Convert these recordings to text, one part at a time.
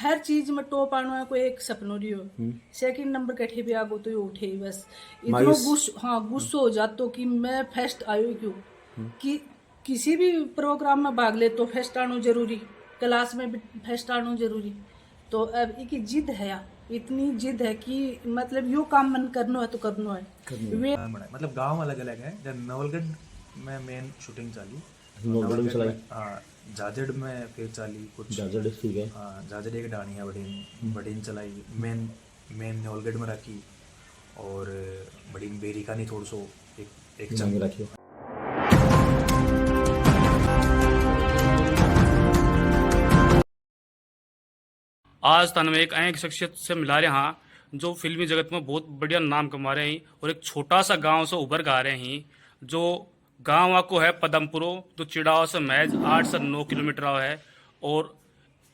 हर चीज में टॉप आनो है कोई एक सपनो रियो। सेकंड नंबर कठे भी आगो तो ये उठे ही बस इतना मायूस गुस्सो हो जातो कि मैं फर्स्ट आयो क्यों कि किसी भी प्रोग्राम में भाग ले तो फर्स्ट आनो जरूरी, क्लास में भी फर्स्ट आनो जरूरी। तो अब एक जिद है यार, इतनी जिद है कि मतलब यो काम मन करनो है तो करनो है। वे मतलब गांव अलग अलग है। जब नवलगढ़ में मेन शूटिंग चाली, नवलगढ़ में चलाई, हाँ जाजड़ में फिर चाली कुछ, जाजड़ ठीक है। हाँ जाजड़ एक डाणी है बड़ीन चलाई, मेन मेन नवलगढ़ में रखी, और बड़ीन बेरिका नहीं थोड़ा सो एक चंग रखियो। आज तन में एक अनेक शख्सियत से मिला रहे हैं जो फिल्मी जगत में बहुत बढ़िया नाम कमा रहे हैं और एक छोटा सा गांव से उभर कर आ रहे हैं। जो गांव को है पदमपुरो, जो चिड़ाव से महज 8 से 9 किलोमीटर है। और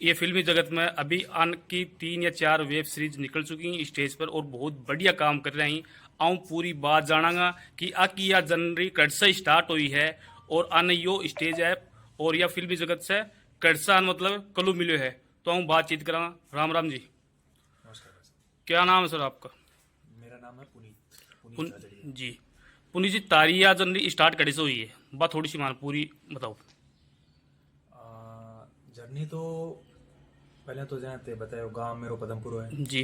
ये फिल्मी जगत में अभी अन की 3 या 4 वेब सीरीज निकल चुकी हैं स्टेज पर और बहुत बढ़िया काम कर रहे हैं। आऊँ पूरी बात जानागा कि आकी या जनवरी कट से स्टार्ट हुई है और अन यो स्टेज ऐप और यह फिल्मी जगत से कटसा मतलब कलू मिलो है। तो हम बातचीत करा। राम राम जी, नमस्कार सर। क्या नाम है सर आपका? मेरा नाम है पुनीत जाजड़िया। जी पुनीत जी, तारिया जनवरी स्टार्ट कड़ी से हुई है, बात थोड़ी सी मान पूरी बताओ। जर्नी तो पहले तो जानते बताए गांव मेरो पदमपुर है जी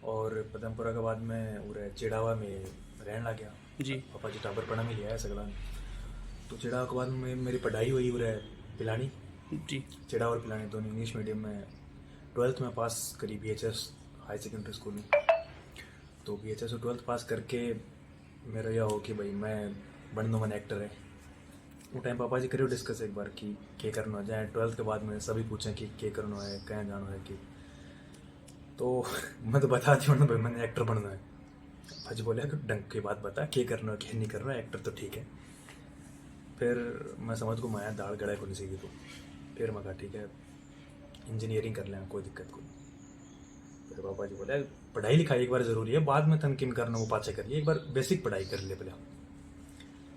और पदमपुरा के बाद में उरे चिड़ावा में रहने लग गया जी पापा जी टाबर पढ़ा में लिया है सगला। तो चिड़ावा के बाद में मेरी पढ़ाई हुई उरे पिलानी जी चिड़ावा और पिलानी दोनों इंग्लिश मीडियम में। 12th में पास करी BHS हाई सेकेंडरी स्कूल में। तो BHS और 12th पास करके मेरा यह हो कि भाई मैं बन दो, मन एक्टर है। वो टाइम पापा जी करियो डिस्कस एक बार कि क्या करना है। 12th के बाद में सभी पूछें कि क्या करना है, कहाँ जाना है कि। तो मैं तो बता दी भाई मैंने एक्टर बनना है। भाजी बोले कि ढंग की बात बता, क्या करना है क्या नहीं करना है, एक्टर तो ठीक है। फिर मैं समझ को माया दाल गड़ा को नहीं सीखी। तो फिर मैं कहा ठीक है इंजीनियरिंग कर लेना, कोई दिक्कत को नहीं। फिर पापा जी बोले पढ़ाई लिखाई एक बार ज़रूरी है, बाद में तनकीन करना वो पाचे करिए, एक बार बेसिक पढ़ाई कर ले पहले।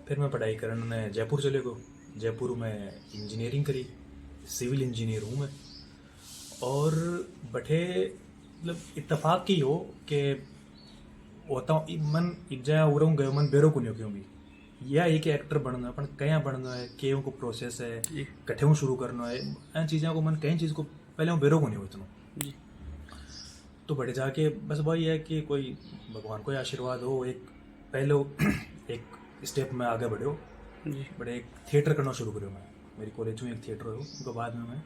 फिर मैं पढ़ाई करने जयपुर चले गो। जयपुर में इंजीनियरिंग करी, सिविल इंजीनियर हूँ मैं। और बठे मतलब इत्तेफाक की हो कि होता हूँ मन इज्जा उड़ूँ गयो मन बेरो को नहीं क्यों भी यह एक एक्टर बनना अपन क्या बनना है, क्यों को प्रोसेस है, कठे शुरू करना है, इन चीज़ों को मन कई चीज़ को पहले बेरो को नहीं हो इतना। तो बड़े जाके बस वही है कि कोई भगवान को आशीर्वाद हो, एक पहले एक स्टेप में आगे बढ़ो। बड़े एक थिएटर करना शुरू करो मैं। मेरी कॉलेज में एक थिएटर हो, उसके बाद में मैं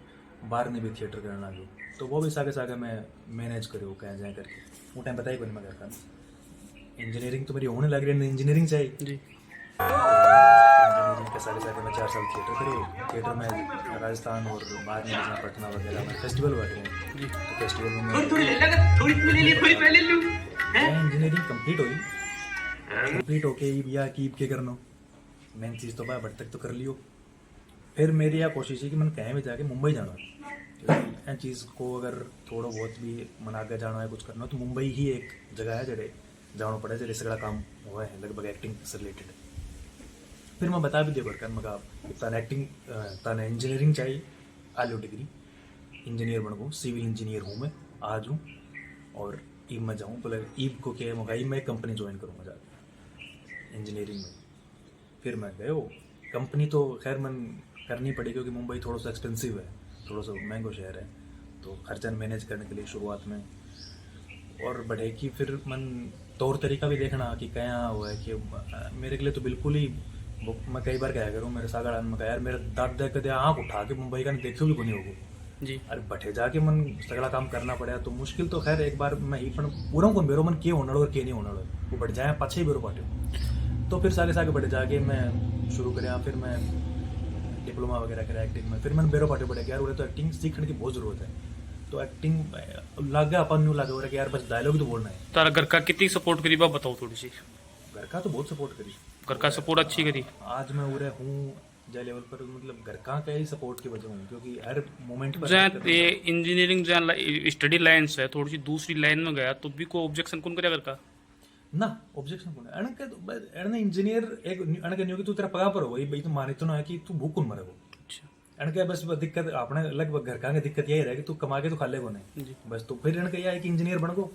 बाहर में भी थिएटर करना लूँ। तो वो भी सागे सागे मैं मैनेज करो कहीं जाए करके। वो टाइम पता ही कोई नहीं मैं करता। इंजीनियरिंग तो मेरी होने लग रही है, इंजीनियरिंग चाहिए जी। इंजीनियरिंग के सागे सागे मैं 4 साल थिएटर करो। थिएटर में राजस्थान और बाद में पटना वगैरह में फेस्टिवल वगैरह जी। तो फेस्टिवल में इंजीनियरिंग कंप्लीट होके भैया की के करना मेन चीज़ तो बट तक तो कर लियो। फिर मेरी यह कोशिश है कि मैं कहीं भी जाके मुंबई जाना, क्योंकि इन चीज़ को अगर थोड़ा बहुत भी मन आगे जाना है कुछ करना तो मुंबई ही एक जगह है जड़े जाना पड़े जड़े सगड़ा काम हुआ है लगभग एक्टिंग से रिलेटेड। फिर मैं बता भी दिया घर मगा ताने एक्टिंग ताने इंजीनियरिंग चाहिए, आलू डिग्री इंजीनियर बन गो, सिविल इंजीनियर हूँ मैं आज हूँ। और ईब में जाऊँ बोले ईब को क्या मंगाई मैं कंपनी ज्वाइन करूँगा जाकर इंजीनियरिंग में। फिर मैं गए कंपनी तो खैर मन करनी पड़ी क्योंकि मुंबई थोड़ा सा एक्सपेंसिव है, थोड़ा सा महंगो शहर है। तो खर्चा मैनेज करने के लिए शुरुआत में और बढ़े कि फिर मन तौर तरीका भी देखना कि क्या हुआ है कि मेरे के लिए तो बिल्कुल ही मैं कई बार क्या करूँ मेरे सागर में कहा यार मेरे दादा कदे आँख उठा के मुंबई का देखो भी को नहीं होगा जी। अरे बठे जाके मन सगला काम करना पड़ा तो मुश्किल तो खैर एक बार मैं ही पूरा कौन बेरो मन के होना और के नहीं होना वो बढ़ जाए पाछे ही बेरो पाटे। तो फिर सागे सागे बढ़े जाके मैं शुरू कराया। फिर मैं डिप्लोमा वगैरह करा एक्टिंग में। फिर मैंने बेरो पाटे पड़े यार उन्हें तो एक्टिंग सीखने की बहुत ज़रूरत है। तो एक्टिंग लग गया अपन न्यू लगा कि यार बस डायलॉग तो बोलना है। तारा घर का कितनी सपोर्ट करी बात बताओ थोड़ी सी। घर का तो बहुत सपोर्ट करी, घर का सपोर्ट अच्छी करी। आज मैं उरे हूँ जय लेवल पर, मतलब घर का ही सपोर्ट की वजह हूँ क्योंकि हर मोमेंट पर ये इंजीनियरिंग जहाँ स्टडी लाइन से थोड़ी सी दूसरी लाइन में गया तो भी को ऑब्जेक्शन कौन करेगा घर का ना ऑब्जेक्शन कौन है अणके तो इंजीनियर एक अणके न्यू कि तू तेरा पगा पर हो भाई तू माने तो ना है कि तू भूख कौन मरे वो। अच्छा इनके बस दिक्कत अपने लगभग घर का दिक्कत यही रहे कि तू कमा के तो खा ले को नहीं बस। तो फिर इनका यह है कि इंजीनियर बन गो।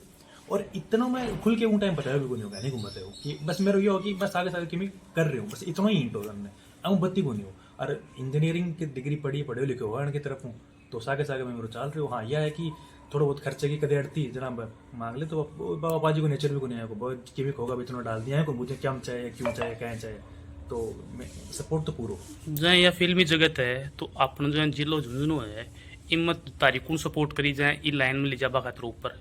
और इतना मैं खुल के उन टाइम बताया भी को नहीं होगा, नहीं घूमते हो कि बस मेरा ये हो कि बस आगे कि मैं कर रही हूँ, बस इतना ही हिंट हो हमने अब बत्ती को नहीं हो। और इंजीनियरिंग की डिग्री पढ़े लिखे हो इनकी तरफ हूँ, तो सागे मैं मेरे चल रही हूँ। हाँ यह है कि थोड़ा बहुत खर्चे की कदे अड़ती जनाब मांग ले तो बाबा जी को नेचर भी को नहीं आया बहुत किमिक होगा भी इतना डाल दिया है को मुझे क्या चाहिए क्यों चाहिए क्या चाहिए, तो सपोर्ट तो पूरा जहाँ यह फिल्मी जगत है तो आपने जो जिलो झुंझुनू है इमत तारीखों सपोर्ट करी जाए ई लाइन में ले जाबा खातिर ऊपर,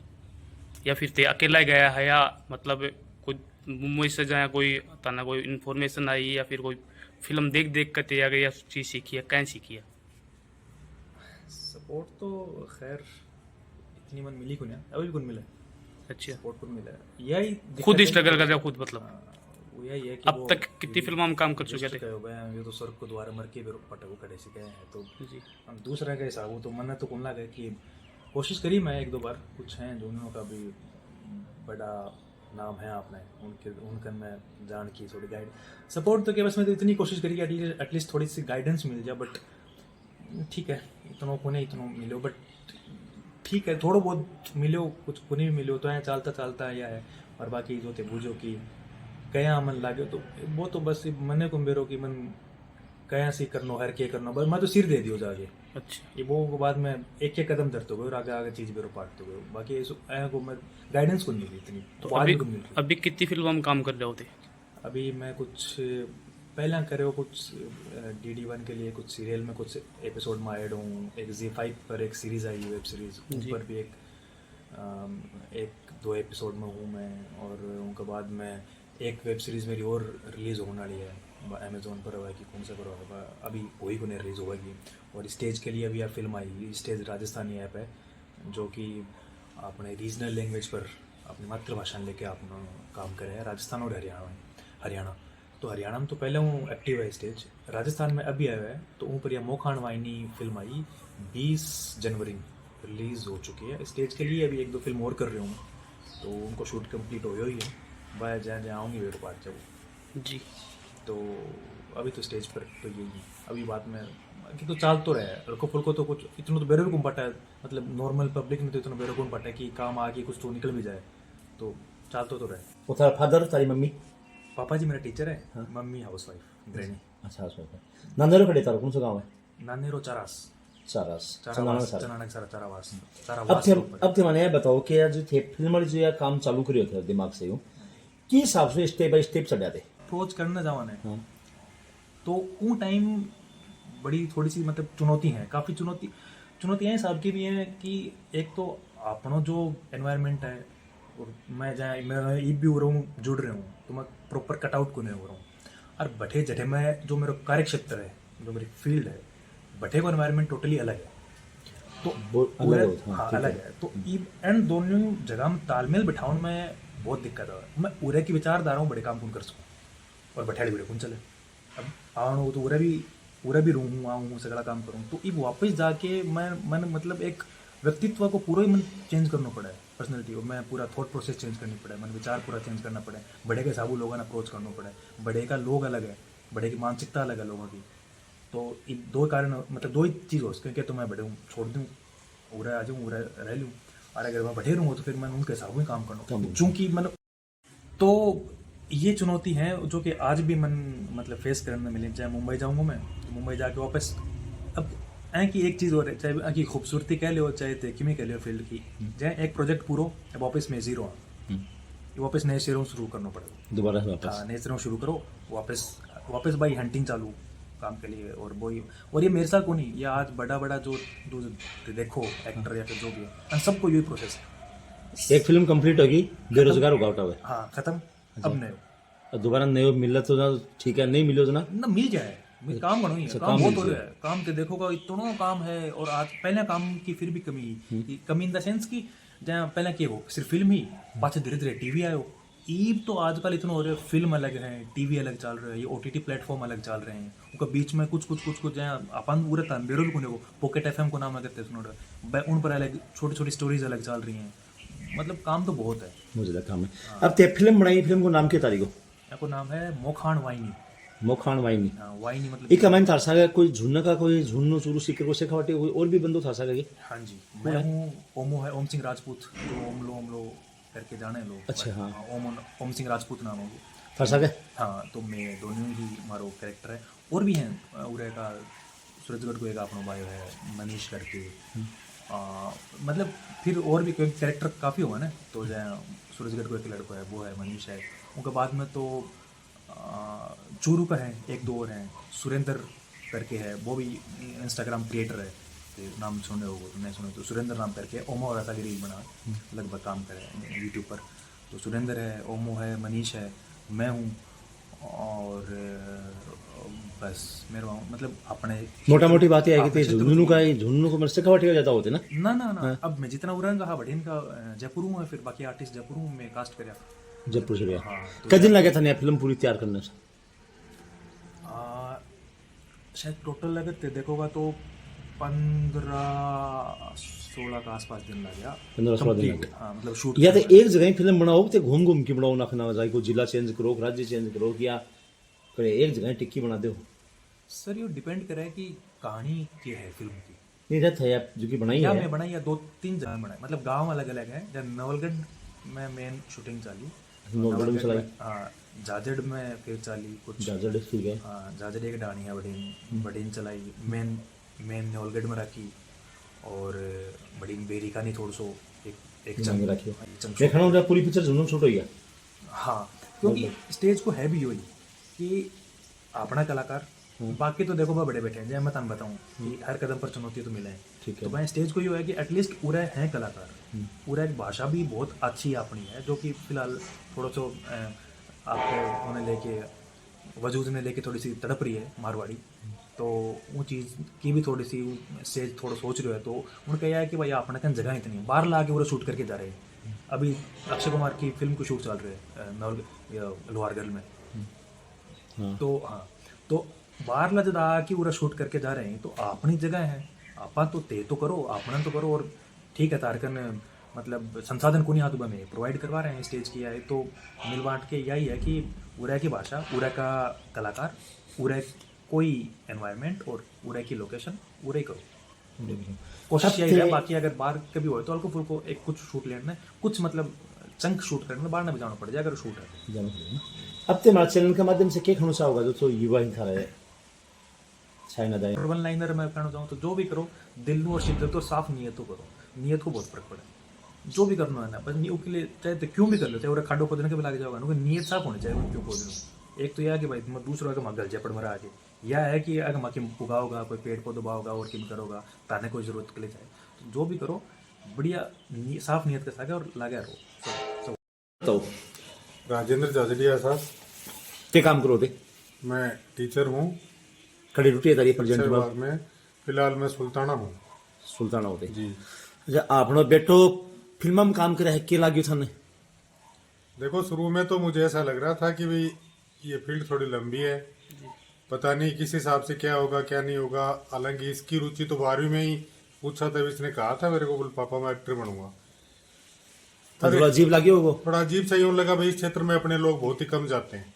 या फिर ते अकेला गया है, या मतलब कोई मुंबई से जाए कोई तना कोई इन्फॉर्मेशन आई या फिर कोई फिल्म देख देख कर तैयार गया चीज सीखी है, क्या सीखी है? सपोर्ट तो खैर इतनी मन मिली को नहीं, अभी भी कौन मिला अच्छा, सपोर्ट कौन मिला यही खुद स्ट्रगल कर रहा खुद मतलब। वो यही है कि अब तक कितनी फिल्मों में काम कर चुके थे? ये तो स्वर्ग को द्वारा मर के पटको खड़े से गए हैं, तो जी हम दूसरा के हिसाब हो तो मन तो कौन लगा कि कोशिश करी मैं एक दो बार, कुछ हैं जो उन्होंने का भी बड़ा नाम है आपने उनका मैं जान की थोड़ी गाइड सपोर्ट तो के बस मैं तो इतनी कोशिश करी कि एटलीस्ट थोड़ी सी गाइडेंस मिल जाए, बट ठीक है इतना को नहीं इतना मिलो, बट ठीक है थोड़ा बहुत मिलो कुछ को नहीं मिलो तो है चलता चलता या है। और बाकी जो थे बुझो कि कया मन लागे तो वो तो बस मने को मेरो कि मन कया सी करनो हर के करनो बस मैं तो सिर दे दियो जाके। अच्छा, ये वो के बाद में एक एक कदम धरते हुए और आगे आगे चीज बेरो पाटते हुए, बाकी ऐसा को मैं गाइडेंस को नहीं मिली इतनी तो आज अभी भी को मिल रही। अभी कितनी फिल्मों में काम कर रहे होते? अभी मैं कुछ पहला करे हो कुछ DD1 के लिए कुछ सीरियल में कुछ एपिसोड में ऐड हूँ, एक Z5 पर एक सीरीज आई वेब सीरीज उन पर भी एक दो एपिसोड में हूँ मैं। और उनके बाद में एक वेब सीरीज मेरी और रिलीज होने वाली है अमेजोन पर होगा कि कौन सा पर होगा अभी वही को नहीं रिलीज होगी। और स्टेज के लिए अभी यह फिल्म आई स्टेज राजस्थानी ऐप है जो कि अपने रीजनल लैंग्वेज पर अपनी मातृभाषा लेके अपना काम करे है राजस्थान और हरियाणा। तो हरियाणा में तो पहले हूँ एक्टिव है स्टेज, राजस्थान में अभी आया है तो ऊपर यह मोखान वाइनी फिल्म आई 20 जनवरी रिलीज हो चुकी है। स्टेज के लिए अभी एक दो फिल्म और कर रही हूँ तो उनको शूट कंप्लीट हो ही है, वह जहाँ आऊँगी वे पार्ट जब जी। तो अभी तो स्टेज पर तो यही अभी बात में कि तो चाल तो रहा है हल्को फुल्को तो कुछ इतना तो बेरो भी कौन पटा है, मतलब नॉर्मल पब्लिक में तो इतना बेरो कौन पटा है कि काम आगे कुछ तो निकल भी जाए, तो चाल तो रहा है। वो थारा फादर तारी मम्मी? पापा जी मेरा टीचर है, मम्मी हाउस वाइफ गृहिणी। अच्छा हाउस वाइफ। नांदेरो खड़े तारो कौन सा गांव है? नानेरो चारास चारास चनानक चारावास। अब थे मैंने बताओ कि आज थे फिल्म जो या काम चालू करियो थे दिमाग से यूं कि हिसाब से स्टेप बाय स्टेप चढ़ा थे अप्रोच करने जावाने तो वो टाइम बड़ी थोड़ी सी मतलब चुनौती है, काफ़ी चुनौतियाँ हिसाब की भी हैं कि एक तो अपना जो एनवायरनमेंट है और मैं जहाँ मैं ईद भी हो रहा हूँ जुड़ रहा हूँ तो मैं प्रॉपर कटआउट को नहीं हो रहा हूँ। और बठे जठे में जो मेरा कार्य क्षेत्र है जो मेरी फील्ड है बठे का एनवायरनमेंट टोटली अलग है, तो अलग है। तो एंड दोनों जगह में तालमेल बिठाने में बहुत दिक्कत है। मैं उरे की विचारधारा हूँ बड़े काम कौन कर सकूँ और बैठाड़ी बड़े कौन चले, अब आऊँ तो उरा भी रूँ आऊँ सगड़ा काम करूँ तो अब वापस जाके मैं मतलब एक व्यक्तित्व को पूरा ही मन चेंज करना पड़ा है, पर्सनैलिटी को मैं पूरा थॉट प्रोसेस चेंज करनी पड़ा है, मन विचार पूरा चेंज करना पड़ा है। बड़े के हिसाब लोगों ने अप्रोच करना पड़ा है, बड़े का लोग अलग है, बड़े की मानसिकता अलग है लोगों की। तो दो कारण मतलब दो ही चीज़ हो सके कि तो मैं बड़े हूँ छोड़ दूँ उरा आ जाऊँ उरा रह लूँ, और अगर मैं बढ़े रहूँ तो फिर मैं उनके हिसाब में काम करना चूँकि मतलब तो ये चुनौती है जो कि आज भी मन मतलब फेस करने में मिली। चाहे मुंबई जाऊँगा मैं तो मुंबई जाके वापस अब ऐ की एक चीज़ और है, चाहे की खूबसूरती कह लो चाहे तेकिमी कह लो फील्ड की, चाहे एक प्रोजेक्ट पूरा अब वापस में जीरो वापस नए सिरों शुरू करना पड़ेगा दोबारा वापस। हाँ नए सिरों शुरू करो वापस भाई हंटिंग चालू काम के लिए। और वही और ये मेरे साथ को नहीं, ये आज बड़ा जो देखो एक्टर या फिर जो भी है सबको यही प्रोसेस है। एक फिल्म कंप्लीट होगी बेरोजगार होगा उठा हुआ हाँ खत्म अब नहीं दोबारा नहीं मिला तो ना ठीक है, नहीं मिलो तो ना मिल जाए काम करो ही है, काम बहुत हो रहा है, काम तो देखोगा इतना काम है। और आज पहले काम की फिर भी कमी इन द सेंस की जहाँ पहले क्या हो सिर्फ फिल्म ही पाछे धीरे धीरे टीवी आयो ईब तो आजकल इतना हो रहा है, फिल्म अलग है टीवी अलग चल रहा है, ये OTT प्लेटफॉर्म अलग चल रहे हैं, उनका बीच में कुछ जहाँ अपन पूरा तनबेरो भी को पॉकेट FM को नाम अगर सुनो उन पर अलग छोटी छोटी स्टोरीज अलग चल रही हैं, मतलब काम तो बहुत है। मुझे लगा काम है। अब ते फिल्म बनाई, फिल्म को नाम क्या तारीख को? को नाम है मोखान वाइनी। मोखान वाई नहीं हाँ, वाई नहीं मतलब एक मैंने थार सागा कोई झुन्ना का कोई झुन्नो चूरू सीकर को सिखावटे और भी बंदो थार सागा के हाँ जी मैं हूँ ओमो है ओम सिंह राजपूत जो ओमलो करके जाने लोग अच्छा, हाँ। ओम सिंह राजपूत नाम होगी थार सागा हाँ तो मैं दोनों ही मारो कैरेक्टर है और भी हैं उरे का सूरजगढ़ को एक अपना भाई है मनीष करके मतलब फिर और भी कोई कैरेक्टर काफ़ी हुआ ना तो जो सूरजगढ़ को एक लड़का है वो है मनीष है उनके बाद में तो चूरू का है एक दो और हैं सुरेंद्र करके है वो भी इंस्टाग्राम क्रिएटर है तो नाम सुने होगा तो नहीं सुने तो सुरेंद्र नाम करके ओमो ऐसा की रील बना लगभग काम करे यूट्यूब पर तो सुरेंद्र है ओमो है मनीष है मैं हूँ और बस मेरे मतलब अपने मोटा मोटी बात है कि झुन्नू का झुन्नू को मेरे सिखावटे ज्यादा होते ना ना अब मैं जितना उड़न कहा बट इनका जयपुर हूँ फिर बाकी आर्टिस्ट जयपुर हूँ मैं कास्ट कराया जयपुर से गया हाँ, तो कितने दिन लगे था नया फिल्म पूरी तैयार करने से शायद टोटल अगर देखोगा तो 15-16 का आसपास दिन लग गया 15-16 दिन लग गए। हाँ मतलब शूट या तो एक जगह ही फिल्म बनाओ तो घूम घूम के बनाओ ना जाए को जिला चेंज करो राज्य चेंज करो या करे एक जगह टिक्की बना दो सर ये डिपेंड करे कि कहानी क्या है फिल्म की नहीं रहता है जो कि बनाई या है मैं बनाई या 2-3 जगह बनाई मतलब गांव अलग अलग है जब नवलगढ़ में मेन शूटिंग चाली नवलगढ़ में चलाई हाँ जाजड़ में फिर चाली कुछ जाजड़ ठीक है हाँ जाजड़ एक डानी है बड़ीन चलाई मेन नवलगढ़ में रखी और बड़ीन बेरी का नहीं थोड़ा सो एक चंग रखी देखना होगा पूरी पिक्चर झुन्नू शूट हो गया हाँ क्योंकि स्टेज को है भी वही कि अपना कलाकार बाकी तो देखो बड़े बैठे हैं जैसे मैं तुम बताऊं कि हर कदम पर चुनौती तो मिले हैं तो भाई स्टेज को ये है कि एटलीस्ट पूरा है कलाकार पूरा एक भाषा भी बहुत अच्छी अपनी है जो कि फिलहाल थोड़ा सा आपको उन्हें लेके वजूद ने लेके थोड़ी सी तड़प रही है मारवाड़ी तो वो चीज़ की भी थोड़ी सी स्टेज थोड़ा सोच रहे हो तो उनका यह है कि भाई अपने कहीं जगह इतनी बाहर ला के वो शूट करके जा रहे हैं अभी अक्षय कुमार की फिल्म को शूट चल रहे हैं लोहारगढ़ में तो हाँ तो बाहर ला जब आके पूरा शूट करके जा रहे हैं तो अपनी जगह है आपा तो ते तो करो अपना तो करो और ठीक है तारकन मतलब संसाधन को नहीं हाथ में प्रोवाइड करवा रहे हैं स्टेज किया है तो मिल बांट के यही है कि पूरा की भाषा पूरा का कलाकार पूरा कोई एनवायरनमेंट और पूरा की लोकेशन पूरा ही करो कोशिश यही है बाकी अगर बाहर कभी हो तो हल्को फुल्को एक कुछ शूट लेना कुछ मतलब चंक शूट करने में बाहर ना भी जाना पड़ जाए अगर शूट है अब ते हमारे चैनल के माध्यम से क्या कहना चाहोगा जो तो युवा ही था रहे चाइना जाए वन लाइनर मैं कहना चाहूँ तो जो भी करो दिल और शिद्दत और साफ नीयत को करो नीयत को बहुत फर्क पड़े जो भी करना है ना बस नीयत के लिए चाहे तो क्यों भी कर लो चाहे वो खाडो खोदने के भी लागे जाओगा नीयत साफ होनी चाहिए क्यों खोद लो एक तो यह है कि भाई तुम दूसरा का मगल जपड़ मरा आगे यह है कि अगर मक्की उगाओगा कोई पेड़ पौधा उगाओगा और किम करोगा ताने कोई जरूरत के लिए चाहे तो जो भी करो बढ़िया साफ नीयत के साथ और लगा रहो तो राजेंद्र जाजड़िया साहब क्या काम करो थे मैं टीचर हूँ खड़ी रुटी तारी प्रेजेंट विभाग में फिलहाल मैं सुल्ताना हूँ सुल्ताना होते जी अच्छा आपनो बेटो फिल्म में काम करे है क्या लाग्यो थाने देखो शुरू में तो मुझे ऐसा लग रहा था कि भाई ये फील्ड थोड़ी लंबी है पता नहीं किस हिसाब से क्या होगा क्या नहीं होगा हालांकि इसकी रुचि तो 12वीं में ही पूछा था इसने कहा था मेरे को बोल पापा मैं एक्टर बनूंगा थोड़ा अजीब लाग्यो वो थोड़ा अजीब सा यूं लगा भाई इस क्षेत्र में अपने लोग बहुत ही कम जाते हैं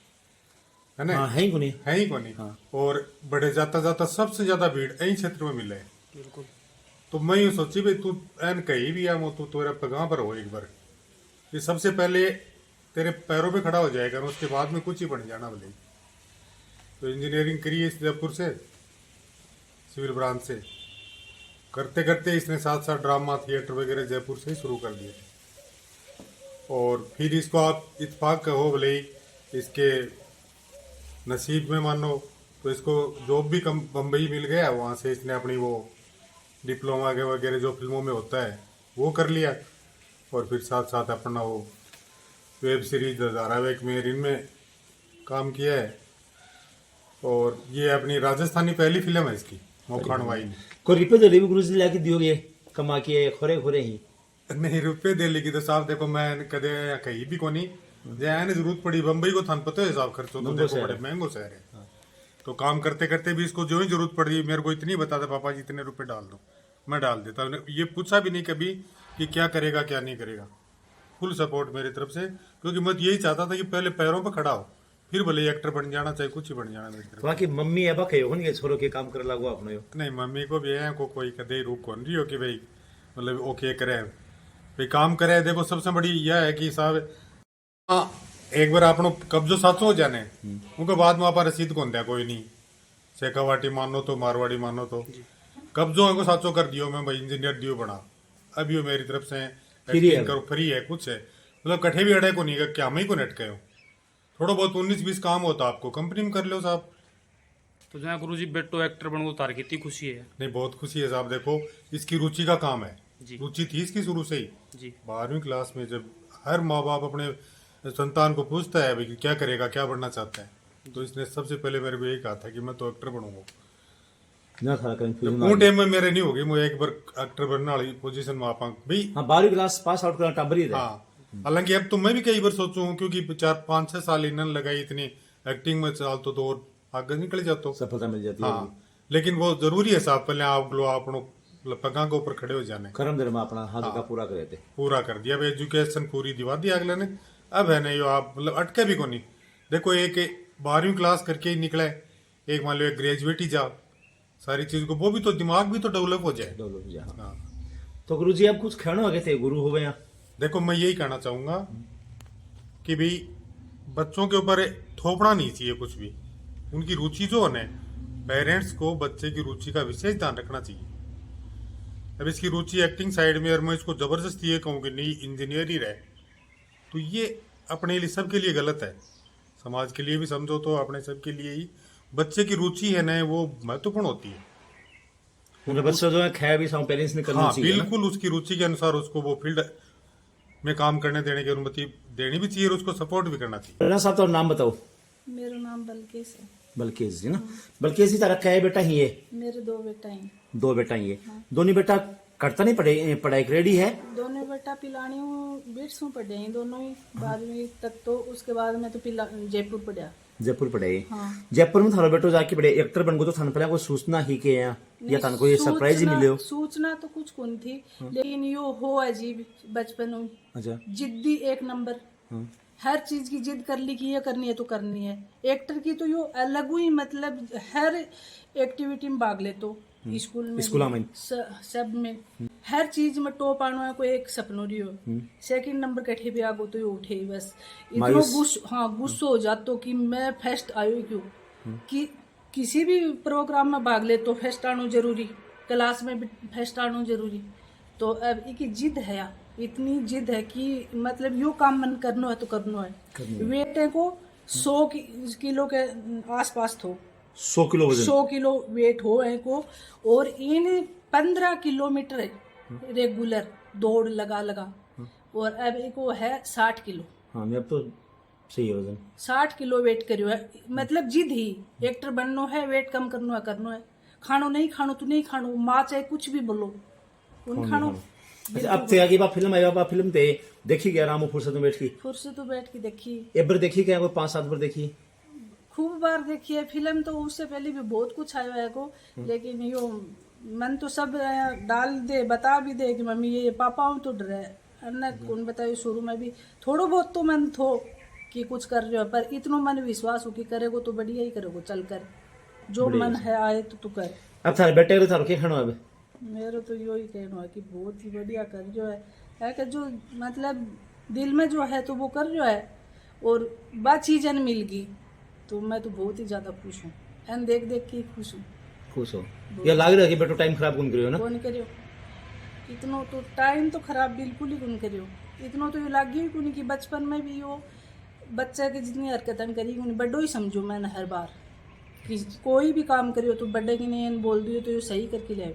है ना हाँ है ही कोनी है ही कोनी और बड़े जाता जाता सबसे ज्यादा भीड़ यही क्षेत्र में मिले बिल्कुल तो मैं यूं सोची भाई तू एन कहीं भी आ तू तेरा पगां पर हो एक बार ये सबसे पहले तेरे पैरों पे खड़ा हो जाएगा और उसके बाद में कुछ ही बन जाना भले तो इंजीनियरिंग करी है जयपुर से सिविल ब्रांच से करते करते इसने साथ साथ ड्रामा थिएटर वगैरह जयपुर से ही शुरू कर दिए और फिर इसको आप इत्तेफाक कहो भले ही इसके नसीब में मानो तो इसको जॉब भी कम बम्बई मिल गया वहाँ से इसने अपनी वो डिप्लोमा के वगैरह जो फिल्मों में होता है वो कर लिया और फिर साथ साथ अपना वो वेब सीरीज धारावाहिक में इनमें काम किया है और ये अपनी राजस्थानी पहली फिल्म है इसकी मोखान वाई में कोई रुपये दे भी गुरु जी लाके दियोगे कमा के खोरे खोरे ही नहीं रुपये दे लेगी तो साहब देखो मैं कदे कहीं भी कोनी जैन जरूरत पड़ी बम्बई को थान पता है हिसाब खर्चो तो देखो बड़े महंगो शहर है तो काम करते करते भी इसको जो ही जरूरत पड़ी मेरे को इतनी बता दे पापा जी इतने रुपए डाल दो मैं डाल देता ये पूछा भी नहीं कभी कि क्या करेगा क्या नहीं करेगा फुल सपोर्ट मेरी तरफ से क्योंकि मैं यही चाहता था कि पहले पैरों पर खड़ा हो फिर भले एक्टर बन जाना चाहे कुछ ही बन जाना चाहे। तो बाकी मम्मी अब कहे हो नहीं छोरो के काम करे लागो अपने यो। नहीं मम्मी को भी है को कोई कदे रुक कौन रही हो कि भाई मतलब ओके करे भाई काम करे। देखो सबसे बड़ी यह है कि साहब हाँ एक बार आपनो कब्जो साचो हो जाने उनके बाद में आप रसीद कौन दिया कोई नहीं शेखावाटी मानो तो मारवाड़ी मानो तो कब्जो इनको साचो कर दियो मैं भाई इंजीनियर दियो बना अभी वो मेरी तरफ से एक्टिंग करो फ्री है कुछ है मतलब कठे भी अड़े को नहीं क्या मैं ही को नेट हो थोड़ा बहुत 19-20 काम होता आपको कंपनी में कर लो साहब। तो जहाँ गुरु जी बेटो एक्टर बन गो तार कितनी खुशी है। नहीं बहुत खुशी है साहब। देखो इसकी रुचि का काम है जी। रुचि थी इसकी शुरू से ही जी 12वीं क्लास में जब हर माँ बाप अपने संतान को पूछता है भाई कि क्या करेगा क्या बनना चाहता है तो इसने सबसे पहले मेरे को यही कहा था कि मैं तो एक्टर बनूंगा। ना था कंफ्यूजन वो टाइम में मेरे नहीं होगी मुझे एक बार एक्टर बनने वाली पोजीशन में आप भाई। हां 12वीं क्लास पास आउट करना टाबरी रहे। हाँ हालांकि अब तो मैं भी कई बार सोचू हूँ क्योंकि 4-5-6 साल इन्होंने लगाई इतनी एक्टिंग में चाल तो और आगे निकल जाते सफलता मिल जाती है। हाँ लेकिन वो जरूरी है साहब पहले आप लोग अपनों पगा के ऊपर खड़े हो जाने कर्म धर्म अपना हाथ का पूरा करे थे पूरा कर दिया। अब एजुकेशन पूरी दिवा दी अगले ने अब है नहीं आप मतलब अटके भी को नहीं। देखो एक 12वीं क्लास करके ही निकले एक मान लो एक ग्रेजुएट ही जा सारी चीज को वो भी तो दिमाग भी तो डेवलप हो जाए। डेवलप हो जाए। हाँ तो गुरु जी अब कुछ कहना आगे थे गुरु हो गए। देखो मैं यही कहना चाहूंगा कि भाई बच्चों के ऊपर थोपना नहीं चाहिए कुछ भी। उनकी रुचि जो है पेरेंट्स को बच्चे की रुचि का विशेष ध्यान रखना चाहिए। अब इसकी रुचि एक्टिंग साइड में और मैं इसको जबरदस्ती ये कहूँ कि नहीं इंजीनियर ही रहे तो ये अपने लिए सबके लिए गलत है। समाज के लिए भी समझो तो अपने सबके लिए ही बच्चे की रुचि है ना वो महत्वपूर्ण होती है। उनके बच्चे जो है खैर भी सब पेरेंट्स ने करना हाँ चाहिए। बिल्कुल उसकी रुचि के अनुसार उसको वो फील्ड में काम करने देने की अनुमति देनी भी चाहिए और उसको सपोर्ट भी करना चाहिए। राणा साहब तो नाम बताओ। मेरा नाम बल्केश है। बल्केश जी ना बल्केश जी तारा क्या बेटा ही है। मेरे 2 बेटा हैं। 2 बेटा ही है। दोनों बेटा करता नहीं पढ़ाई रेडी है। दोनों बेटा पिलानी हूँ बेट्स में पढ़े हैं दोनों ही 12वीं तक। तो उसके बाद मैं तो जयपुर पढ़ा। जयपुर पढ़े। हाँ। जयपुर में थारो बेटो जाके पढ़े एक्टर बन गो तो थाने पहले कोई सूचना ही के या थाने को ये सरप्राइज ही मिले हो। सूचना तो कुछ कौन थी लेकिन यो हो अजीब बचपन में अच्छा जिद्दी एक नंबर। हर चीज की जिद कर ली कि ये करनी है तो करनी है। एक्टर की तो यो अलग ही मतलब हर एक्टिविटी में भाग ले तो स्कूल में सब में हर चीज में टॉप आना है कोई एक सपनो रियो। सेकंड नंबर कठे भी आगो तो ये उठे ही बस इतना गुस्सा हो जातो कि मैं फर्स्ट आयो क्यों कि किसी भी प्रोग्राम में भाग ले तो फर्स्ट आना जरूरी क्लास में भी फर्स्ट आना जरूरी। तो अब एक जिद है इतनी जिद है कि मतलब यो काम मन करना है तो करना है। वेट को 100 किलो के आसपास थो 100 किलो वजन 100 किलो वेट हो को और इन 15 किलोमीटर रेगुलर दौड़ लगा और अब एक वो है 60 किलो। हाँ अब तो सही है वजन 60 किलो वेट करियो है मतलब जिद ही एक्टर बनना है वेट कम करना है खानो नहीं खानो तो नहीं खानो माँ चाहे कुछ भी बोलो उन खानो। अच्छा अब ते आगे बा फिल्म आई बा फिल्म ते देखी गया रामू फुर्सत में बैठ की देखी एक बार देखी क्या कोई 5-7 बार देखी खूब बार देखी है फिल्म। तो उससे पहले भी बहुत कुछ आया है को लेकिन यो मन तो सब डाल दे बता भी दे कि मम्मी ये पापा हूँ तो डर है कौन बताए शुरू में भी थोड़ा बहुत तो मन थो कि कुछ कर रहे हो पर इतना मन विश्वास हो कि करेगो तो बढ़िया ही करेगो चल कर जो मन है आए तो तू कर। अब थारे बेटे को थारो के खानो अब मेरा तो यो ही कहना है कि बहुत ही बढ़िया कर जो है कि जो मतलब दिल में जो है तो वो कर जो है और बात चीज़ मिल गई तो मैं तो बहुत ही ज्यादा खुश हूँ एन देख के खुश हूँ। खुश हो या लाग रहा है कि बेटो टाइम खराब कौन करियो ना कौन करियो इतना तो टाइम तो खराब बिल्कुल ही कौन करियो इतना तो ये लागी ही कौन कि बचपन में भी यो बच्चा की जितनी हरकतें करी उन्हें बड़ो ही समझो मैंने हर बार कि कोई भी काम करियो तो बड़े की नहीं बोल दियो तो ये सही करके ले